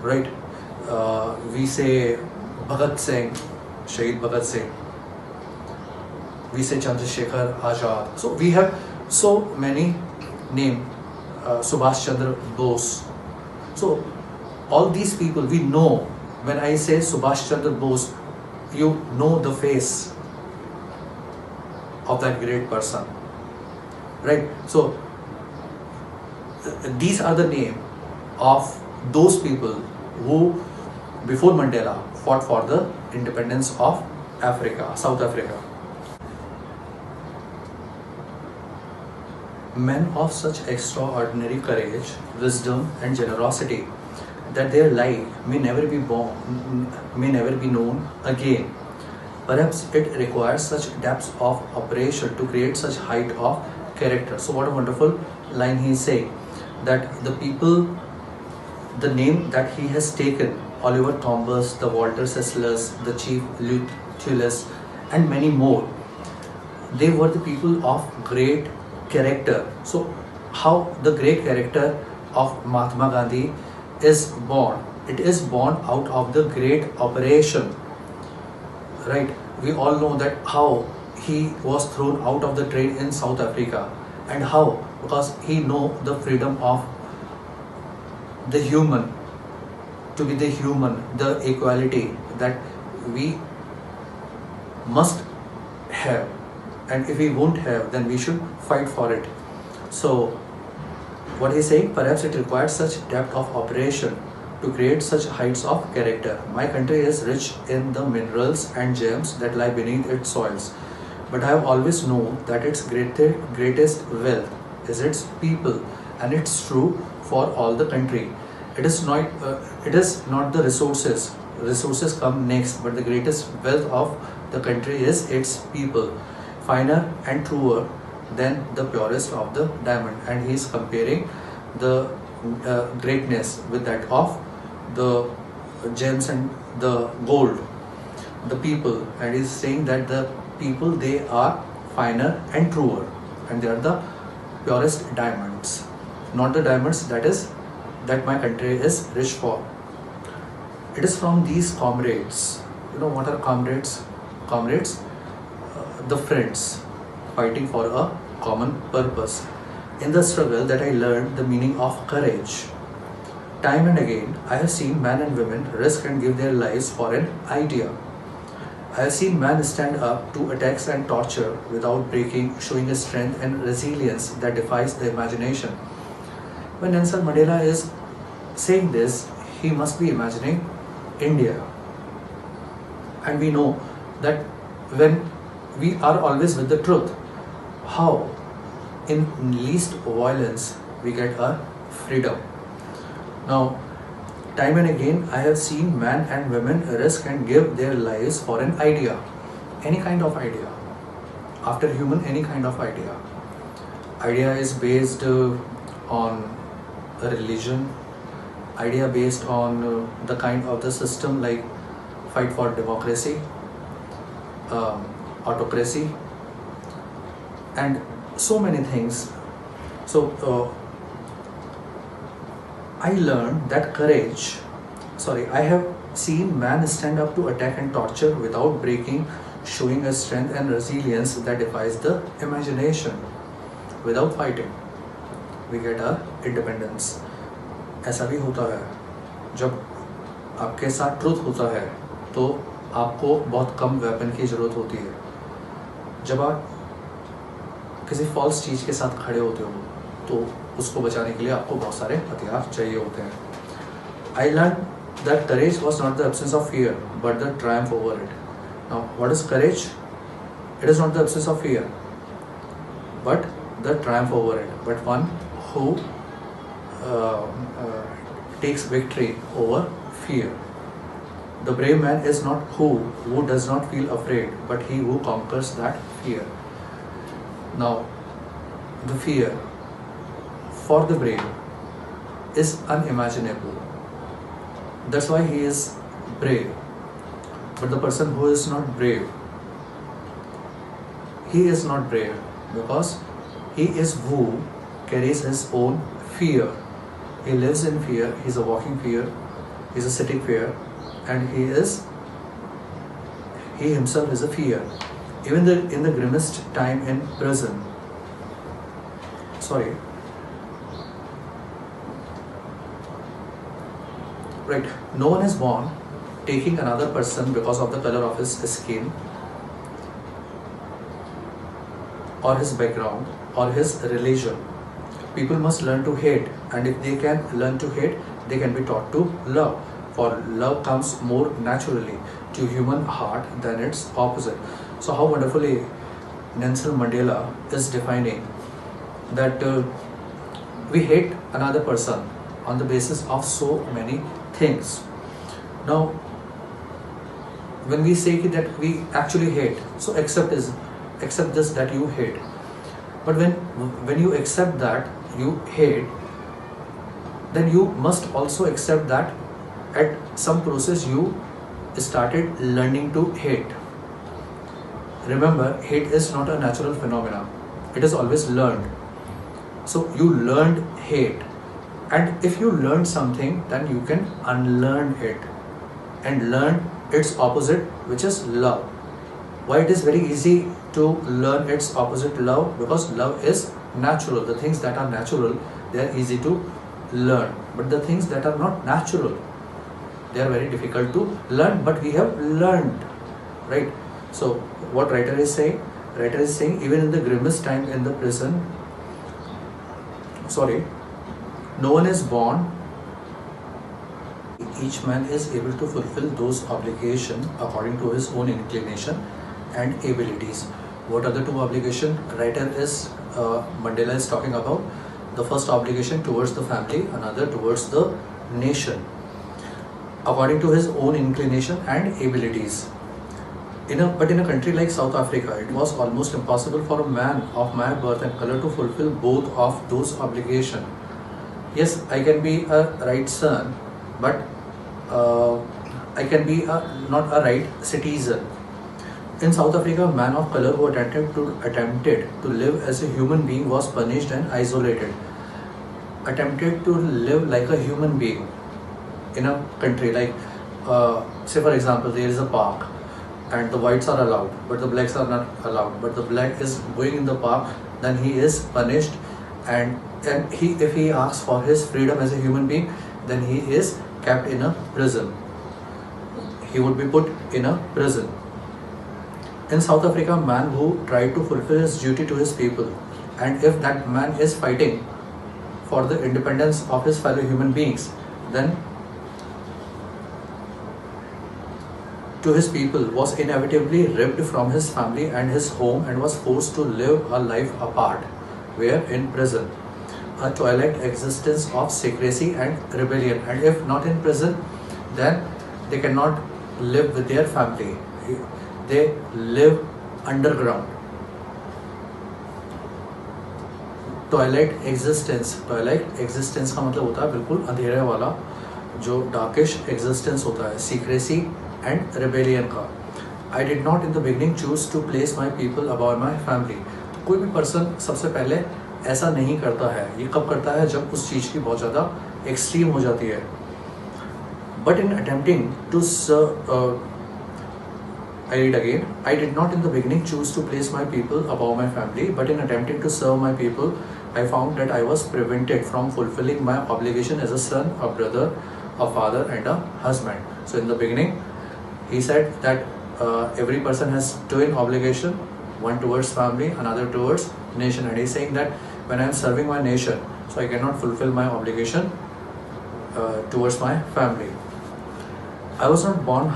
right? We say Bhagat Singh, Shahid Bhagat Singh. We say Chandrasekhar Azad. So we have so many names, Subhash Chandra Bose. So all these people we know. When I say Subhash Chandra Bose, you know the face of that great person, right? So these are the name of those people who before Mandela fought for the independence of Africa, South Africa. Men of such extraordinary courage, wisdom and generosity that their life may never be known again. Perhaps it requires such depths of operation to create such height of character. So what a wonderful line he is saying, that the people, the name that he has taken, Oliver Tambos, the Walter Sissulus, the Chief Luthelius and many more, they were the people of great character. So how the great character of Mahatma Gandhi is born? It is born out of the great operation, right? We all know that how he was thrown out of the train in South Africa, and how, because he know the freedom of the human, to be the human, the equality that we must have, and if we won't have, then we should fight for it. So what he's saying, perhaps it requires such depth of operation to create such heights of character. My country is rich in the minerals and gems that lie beneath its soils, but I have always known that its greatest wealth is its people, and it's true for all the country. It is not the resources. Resources come next, but the greatest wealth of the country is its people, finer and truer than the purest of the diamond. And he is comparing the greatness with that of the gems and the gold, the people, and he is saying that the people, they are finer and truer, and they are the purest diamonds, not the diamonds that my country is rich for. It is from these comrades. You know what are comrades? Comrades, the friends fighting for a common purpose. In the struggle that I learned the meaning of courage. Time and again, I have seen men and women risk and give their lives for an idea. I have seen men stand up to attacks and torture without breaking, showing a strength and resilience that defies the imagination. When Nelson Mandela is saying this, he must be imagining India. And we know that when we are always with the truth, how in least violence we get our freedom. Now, time and again, I have seen men and women risk and give their lives for an idea, any kind of idea, after human, any kind of idea. Idea is based on a religion, idea based on the kind of the system like fight for democracy, autocracy, and so many things. So I learned that I have seen man stand up to attack and torture without breaking, showing a strength and resilience that defies the imagination. Without fighting, we get our independence. ऐसा भी होता है, जब आपके साथ truth होता है तो आपको बहुत कम वेपन की ज़रूरत होती है। जब आप किसी फॉल्स चीज़ के साथ खड़े होते हो तो उसको बचाने के लिए आपको बहुत सारे हथियार चाहिए होते हैं। I learned that courage was not the absence of fear, but the triumph over it. Now, what is courage? It is not the absence of fear, but the triumph over it. But one who uh, uh, takes victory over fear. The brave man is not who does not feel afraid, but he who conquers that fear. Now, the fear for the brave is unimaginable. That's why he is brave. But the person who is not brave, he is not brave because he is who carries his own fear. He lives in fear, he's a walking fear, he's a sitting fear, and he himself is a fear. Even in the grimmest time in prison, right, no one is born taking another person because of the color of his skin or his background or his religion. People must learn to hate, and if they can learn to hate, they can be taught to love, for love comes more naturally to human heart than its opposite. So how wonderfully Nelson Mandela is defining that we hate another person on the basis of so many things. Now, when we say that we actually hate, so accept this that you hate. But when you accept that you hate, then you must also accept that at some process you started learning to hate. Remember, hate is not a natural phenomenon. It is always learned. So you learned hate. And if you learn something, then you can unlearn it and learn its opposite, which is love. Why it is very easy to learn its opposite, love? Because love is natural. The things that are natural, they are easy to learn. But the things that are not natural, they are very difficult to learn. But we have learned, right? So what writer is saying? Writer is saying even in the grimmest time in the prison, no one is born. Each man is able to fulfill those obligations according to his own inclination and abilities. What are the two obligations writer is Mandela is talking about? The first obligation towards the family, another towards the nation, according to his own inclination and abilities. But in a country like South Africa, it was almost impossible for a man of my birth and color to fulfill both of those obligations. Yes, I can be a right son, but I can be not a right citizen. In South Africa, a man of color who attempted to live as a human being was punished and isolated. Attempted to live like a human being in a country like, say for example, there is a park and the whites are allowed, but the blacks are not allowed. But the black is going in the park, then he is punished, and if he asks for his freedom as a human being, then he is kept in a prison. He would be put in a prison. In South Africa, a man who tried to fulfill his duty to his people, and if that man is fighting for the independence of his fellow human beings, then to his people was inevitably ripped from his family and his home and was forced to live a life apart, where in prison, a twilight existence of secrecy and rebellion. And if not in prison, then they cannot live with their family. They live underground. Twilight existence का मतलब होता है बिल्कुल अंधेरे वाला, जो darkish existence होता है, secrecy and rebellion का. I did not in the beginning choose to place my people above my family. तो कोई भी person सबसे पहले ऐसा नहीं करता है. ये कब करता है? जब उस चीज़ की बहुत ज़्यादा extreme हो जाती है. But in attempting to I read again. I did not in the beginning choose to place my people above my family, but in attempting to serve my people, I found that I was prevented from fulfilling my obligation as a son, a brother, a father, and a husband. So in the beginning, He said that every person has twin obligation, one towards family, another towards nation. And he's saying that when I am serving my nation, so I cannot fulfill my obligation towards my family. I was not born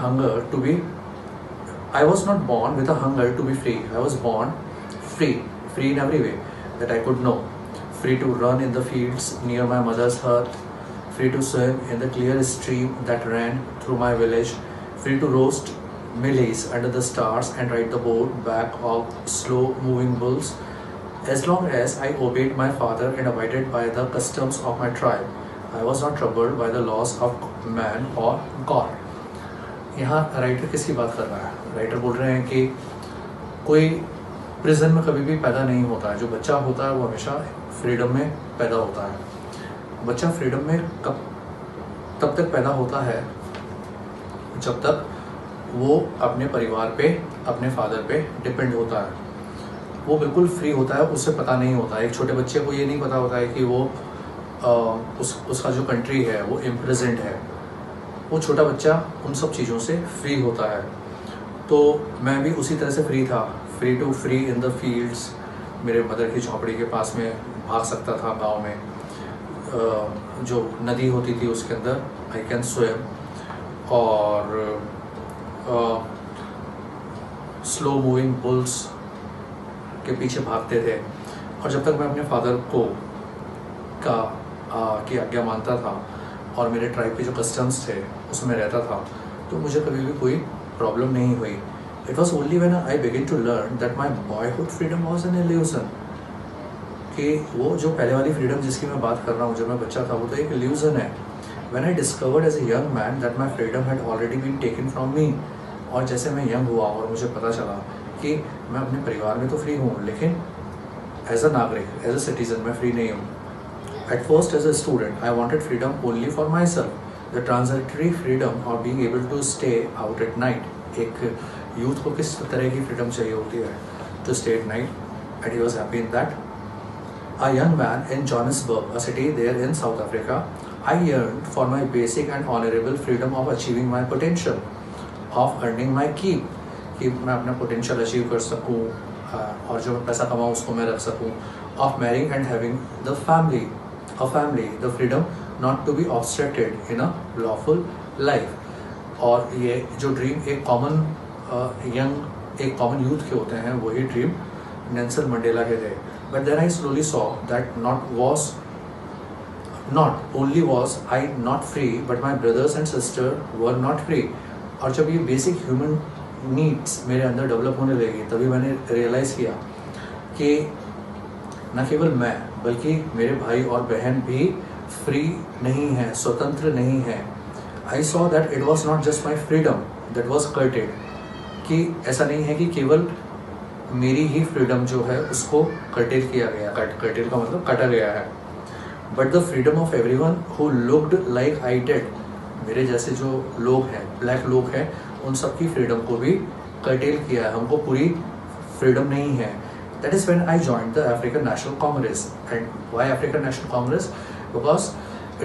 with a hunger to be free. I was born free in every way that I could know. Free to run in the fields near my mother's hearth, free to swim in the clear stream that ran through my village, free to roast maize under the stars and ride the boat back of slow moving bulls. As long as I obeyed my father and abided by the customs of my tribe, I was not troubled by the laws of man or God. यहाँ writer किसकी बात कर रहा है? Writer बोल रहे हैं कि कोई प्रिजन में कभी भी पैदा नहीं होता है. जो बच्चा होता है वो हमेशा फ्रीडम में पैदा होता है. बच्चा फ्रीडम में तब तक पैदा होता है जब तक वो अपने परिवार पे, अपने फादर पे डिपेंड होता है. वो बिल्कुल फ्री होता है, उससे पता नहीं होता. एक छोटे बच्चे को ये नहीं पता होता है कि वो उसका जो कंट्री है वो इम्प्रेजेंट है. वो छोटा बच्चा उन सब चीज़ों से फ्री होता है. तो मैं भी उसी तरह से फ्री था. Free to free in the fields. मेरे मदर की झोपड़ी के पास में भाग सकता था गांव में. जो नदी होती थी उसके अंदर आई कैन स्विम. और स्लो मूविंग बुल्स के पीछे भागते थे. और जब तक मैं अपने फादर की आज्ञा मानता था और मेरे ट्राइब के जो कस्टम्स थे उसमें रहता था, तो मुझे कभी भी कोई प्रॉब्लम नहीं हुई. It was only when I begin to learn that my boyhood freedom was an illusion. कि वो जो पहले वाली फ्रीडम जिसकी मैं बात कर रहा हूँ जब मैं बच्चा था, वो तो एक इल्यूजन है. When I discovered as a young man that my freedom had already been taken from me. और जैसे मैं यंग हुआ और मुझे पता चला कि मैं अपने परिवार में तो फ्री हूँ, लेकिन एज अ नागरिक, एज अ सिटीजन मैं फ्री नहीं हूँ. At first, as a student, I wanted freedom only for myself. The transitory freedom of being able to stay out at night. एक यूथ को किस तरह की फ्रीडम चाहिए होती है? To stay at night, and he was happy in that. A young man in Johannesburg, a city there in South Africa, I yearned for my basic and honorable freedom of achieving my potential, of earning my keep. कि मैं अपना potential achieve कर सकूँ और जो मैं पैसा कमाऊँ उसको मैं रख सकूँ. Of marrying and having the family. A family, the freedom not to be obstructed in a lawful life. और ये जो ड्रीम एक कॉमन यूथ के होते हैं, वही ड्रीम नेल्सन मंडेला के थे. But then I slowly saw that not only was I not free, but my brothers and sister were not free. और जब ये बेसिक ह्यूमन नीड्स मेरे अंदर डेवलप होने लगी, तभी मैंने रियलाइज़ किया कि न केवल मैं बल्कि मेरे भाई और बहन भी फ्री नहीं हैं, स्वतंत्र नहीं हैं. I saw that it was not just my freedom that was curtailed. कि ऐसा नहीं है कि केवल मेरी ही फ्रीडम जो है उसको कर्टेल किया गया. कर्टेल का मतलब काटा गया है. But the freedom of everyone who looked like I did. मेरे जैसे जो लोग हैं, ब्लैक लोग हैं, उन सब की फ्रीडम को भी कर्टेल किया है. हमको पूरी फ्रीडम नहीं है. That is when I joined the African National Congress. And why African National Congress? Because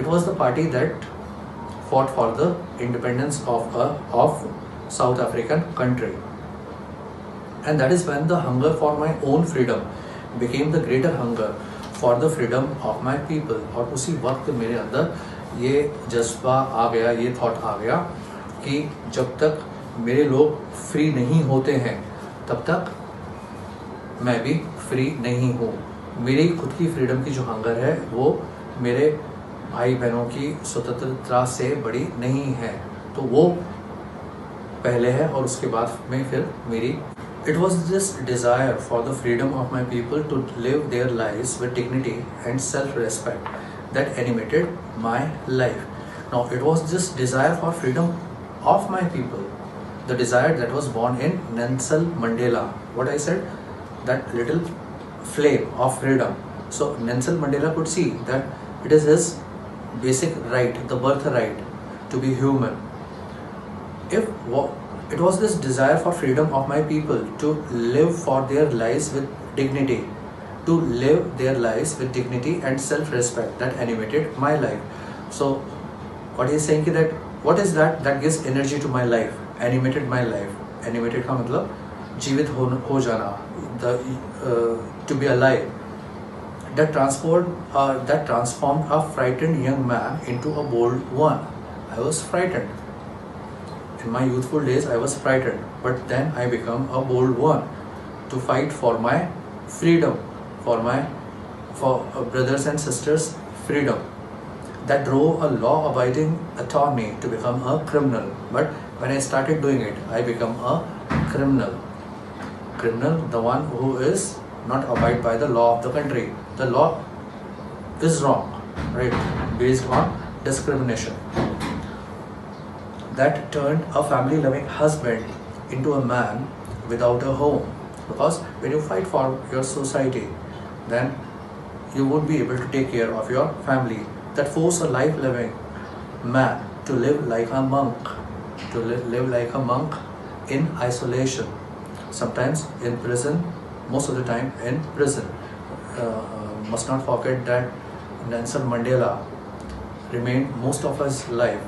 it was the party that fought for the independence of South African country. And that is when the hunger for my own freedom became the greater hunger for the freedom of my people. और उसी वक्त मेरे अंदर ये जज्बा आ गया, ये thought आ गया कि जब तक मेरे लोग फ्री नहीं होते हैं तब तक मैं भी फ्री नहीं हूँ. मेरी खुद की फ्रीडम की जो हंगर है वो मेरे भाई बहनों की स्वतंत्रता से बड़ी नहीं है. तो वो पहले है और उसके बाद में फिर मेरी. It was this desire for the freedom of my people to live their lives with dignity and self respect that animated my life. Now it was this desire for freedom of my people, the desire that was born in Nelson Mandela. What I said, that little flame of freedom. So Nelson Mandela could see that it is his basic right, the birthright to be human. It was this desire for freedom of my people to live for their lives with dignity, to live their lives with dignity and self-respect that animated my life. So what he is saying is that what is that gives energy to my life? animated my life. Animated का मतलब जीवित हो जाना, to be alive. That transformed a frightened young man into a bold one. I was frightened. In my youthful days, I was frightened, but then I became a bold one to fight for my freedom, for brothers and sisters' freedom. That drove a law-abiding attorney to become a criminal. But when I started doing it, I became a criminal. Criminal, the one who is not abide by the law of the country. The law is wrong, right? Based on discrimination. That turned a family-loving husband into a man without a home. Because when you fight for your society, then you won't be able to take care of your family. That force a life-loving man to live like a monk, in isolation, sometimes in prison, most of the time in prison. Must not forget that Nelson Mandela remained most of his life,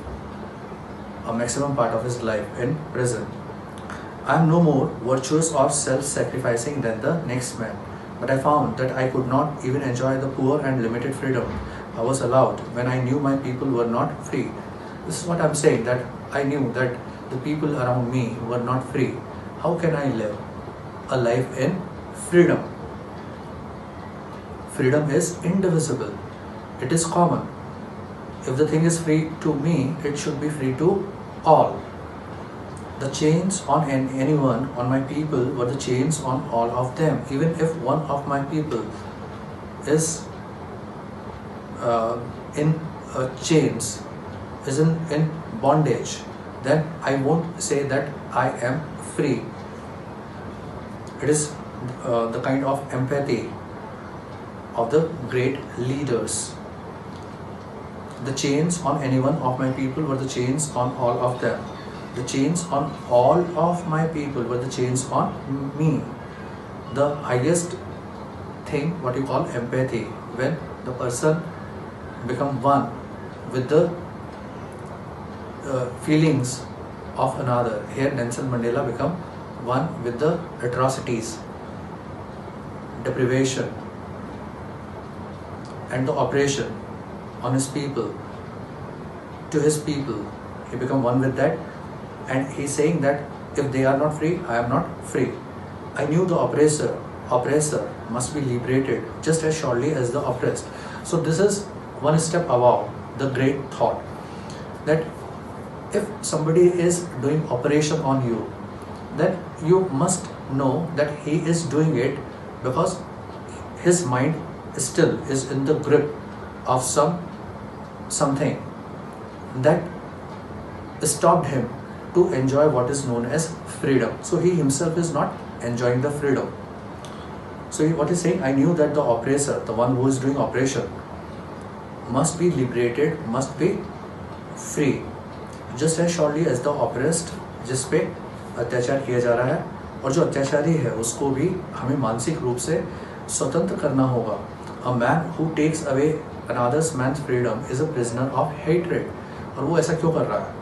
a maximum part of his life, in prison. I am no more virtuous or self-sacrificing than the next man, but I found that I could not even enjoy the poor and limited freedom I was allowed when I knew my people were not free. This is what I'm saying, that I knew that the people around me were not free. How can I live a life in freedom? Freedom is indivisible. It is common. If the thing is free to me, it should be free to all. The chains on anyone, on my people, were the chains on all of them. Even if one of my people is in chains, is in bondage, then I won't say that I am free. It is the kind of empathy of the great leaders. The chains on any one of my people were the chains on all of them. The chains on all of my people were the chains on me. The highest thing, what you call empathy, when the person become one with the feelings of another. Here Nelson Mandela become one with the atrocities, deprivation and the oppression on his people, to his people. He become one with that, and he's saying that if they are not free, I am not free. I knew the oppressor must be liberated just as surely as the oppressed. So this is one step above the great thought, that if somebody is doing oppression on you, then you must know that he is doing it because his mind still is in the grip of something that stopped him to enjoy what is known as freedom. So he himself is not enjoying the freedom. So what he's saying, I knew that the oppressor, the one who is doing oppression, must be liberated, must be free, just as surely as the oppressed, जिस पे अत्याचार किया जा रहा है, और जो अत्याचारी है उसको भी हमें मानसिक रूप से स्वतंत्र करना होगा. A man who takes away another man's freedom is a prisoner of hatred. और वो ऐसा क्यों कर रहा है?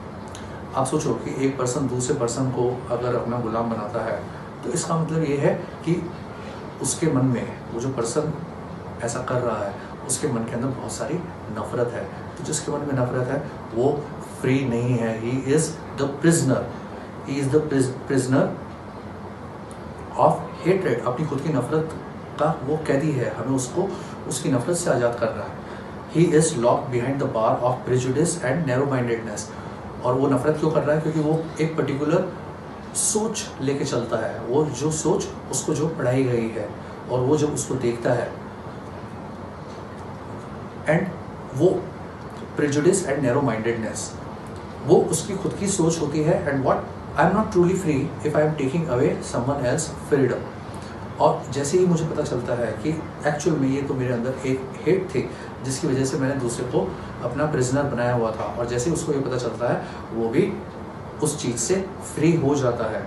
आप सोचो कि एक पर्सन दूसरे पर्सन को अगर अपना गुलाम बनाता है, तो इसका मतलब ये है कि उसके मन में, वो जो पर्सन ऐसा कर रहा है, उसके मन के अंदर बहुत सारी नफरत है. तो जिसके मन में नफरत है वो फ्री नहीं है. He is the prisoner. He is the prisoner of hatred. अपनी खुद की नफरत का वो कैदी है. हमें उसको उसकी नफरत से आज़ाद कर रहा है. He is locked behind the bar of prejudice and narrow mindedness. और वो नफरत क्यों कर रहा है? क्योंकि वो एक पर्टिकुलर सोच लेके चलता है. वो जो सोच उसको जो पढ़ाई गई है, और वो जब उसको देखता है, एंड वो प्रेजुडिस एंड नैरो माइंडेडनेस, वो उसकी खुद की सोच होती है. And what I am not truly free if I am taking away someone else freedom. और जैसे ही मुझे पता चलता है कि एक्चुअल में ये तो मेरे अंदर एक हेट थी जिसकी वजह से मैंने दूसरे को अपना प्रिजनर बनाया हुआ था, और जैसे ही उसको ये पता चलता है वो भी उस चीज़ से फ्री हो जाता है.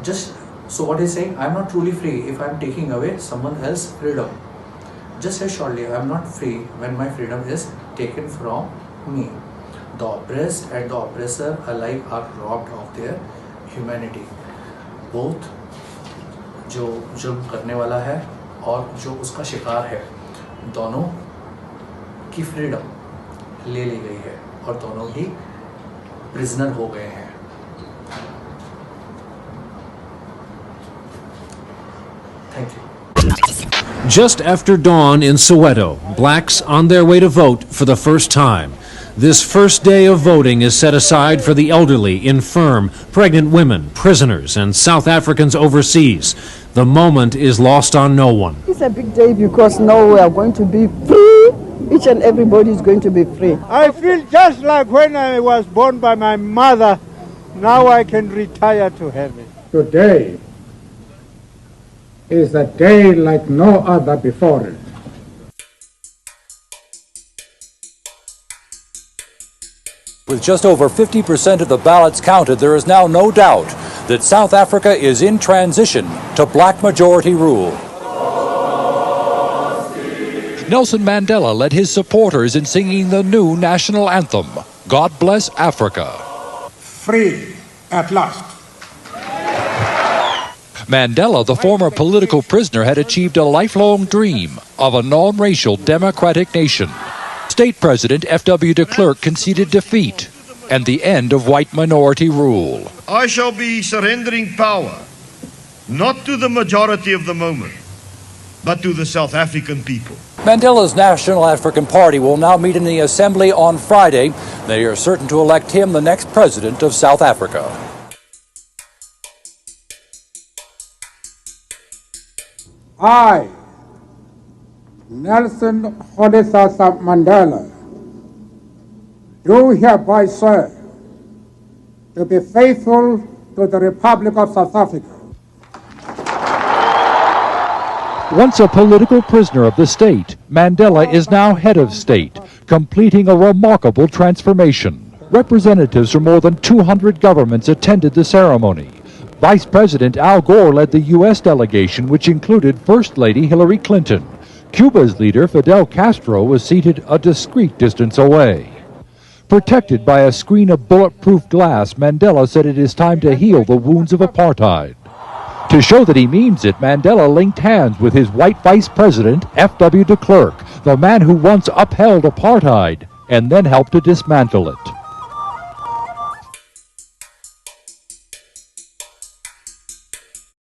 Just so what is saying, I am not truly free if I am taking away someone else freedom. Just as surely I am not free when my freedom is taken from me. The oppressed and the oppressor alike are robbed of their humanity. Both जो जुल्म करने वाला है और जो उसका शिकार है, दोनों की फ्रीडम ले ली गई है और दोनों ही प्रिजनर हो गए हैं. Thank you. Just after dawn in Soweto, blacks on their way to vote for the first time. This first day of voting is set aside for the elderly, infirm, pregnant women, prisoners, and South Africans overseas. The moment is lost on no one. It's a big day because now we are going to be free. Each and everybody is going to be free. I feel just like when I was born by my mother. Now I can retire to heaven. Today is a day like no other before it. With just over 50% of the ballots counted, there is now no doubt that South Africa is in transition to black majority rule. Nelson Mandela led his supporters in singing the new national anthem, God Bless Africa. Free at last. Mandela, the former political prisoner, had achieved a lifelong dream of a non-racial democratic nation. State President F.W. de Klerk conceded defeat and the end of white minority rule. I shall be surrendering power, not to the majority of the moment, but to the South African people. Mandela's National African Party will now meet in the Assembly on Friday. They are certain to elect him the next president of South Africa. I, Nelson Rolihlahla Mandela, do hereby swear to be faithful to the Republic of South Africa. Once a political prisoner of the state, Mandela is now head of state, completing a remarkable transformation. Representatives from more than 200 governments attended the ceremony. Vice President Al Gore led the U.S. delegation, which included First Lady Hillary Clinton. Cuba's leader, Fidel Castro, was seated a discreet distance away. Protected by a screen of bulletproof glass, Mandela said it is time to heal the wounds of apartheid. To show that he means it, Mandela linked hands with his white vice president, F.W. de Klerk, the man who once upheld apartheid and then helped to dismantle it.